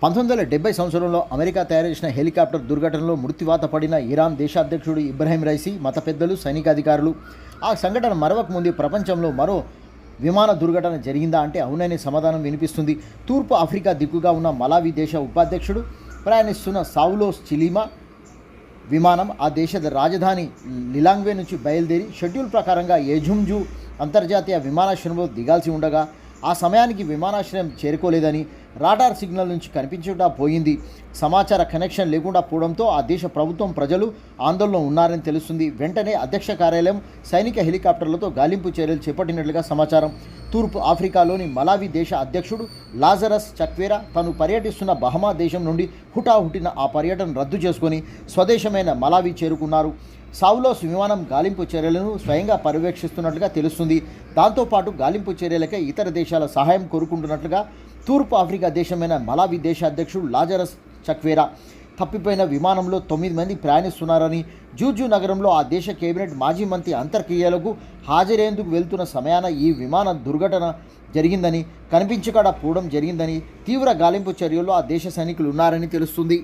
1970 సంవత్సరంలో అమెరికా తయారు చేసిన హెలికాప్టర్ దుర్ఘటనలో మృత్యువాత పడిన ఇరాన్ దేశాధ్యక్షుడు ఇబ్రహీం రైసీ, మత పెద్దలు, సైనికాధికారులు ఆ సంఘటన మరవక ముందు ప్రపంచంలో మరో విమాన దుర్ఘటన జరిగిందా అంటే అవుననే సమాధానం వినిపిస్తుంది. తూర్పు ఆఫ్రికా దిక్కుగా ఉన్న మలావి దేశ ఉపాధ్యక్షుడు ప్రయాణిస్తున్న సావులోస్ చిలీమా విమానం ఆ దేశ రాజధాని లిలాంగ్వే నుంచి బయలుదేరి షెడ్యూల్ ప్రకారంగా ఏజుంజు అంతర్జాతీయ విమానాశ్రయంలో దిగాల్సి ఉండగా ఆ సమయానికి విమానాశ్రయం చేరుకోలేదని, రాడార్ సిగ్నల్ నుంచి కనిపించకుండా పోయింది. సమాచార కనెక్షన్ లేకుండా పోవడంతో ఆ దేశ ప్రభుత్వం, ప్రజలు ఆందోళన ఉన్నారని తెలుస్తుంది. వెంటనే అధ్యక్ష కార్యాలయం సైనిక హెలికాప్టర్లతో గాలింపు చర్యలు చేపట్టినట్లుగా సమాచారం. తూర్పు ఆఫ్రికాలోని మలావి దేశ అధ్యక్షుడు లాజరస్ చక్వేరా తను పర్యటిస్తున్న బహమా దేశం నుండి హుటాహుటిన ఆ పర్యటన రద్దు చేసుకొని స్వదేశమైన మలావి చేరుకున్నారు. సావులోస్ విమానం గాలింపు చర్యలను స్వయంగా పర్యవేక్షిస్తున్నట్లుగా తెలుస్తుంది. దాంతోపాటు గాలింపు చర్యలకే ఇతర దేశాల సహాయం కోరుకుంటున్నట్లుగా తూర్పు ఆఫ్రికా దేశమైన మలావి దేశ అధ్యక్షుడు లాజరస్ చక్వేరా తప్పిపోయిన విమానంలో 9 మంది ప్రయాణిస్తున్నారని, జూజు నగరంలో ఆ దేశ కేబినెట్ మాజీ మంత్రి అంతర్క్రియలకు హాజరయ్యేందుకు వెళ్తున్న సమయాన ఈ విమాన దుర్ఘటన జరిగిందని, కనిపించకుండా పోవడం జరిగిందని, తీవ్ర గాలింపు చర్యల్లో ఆ దేశ సైనికులు ఉన్నారని తెలుస్తుంది.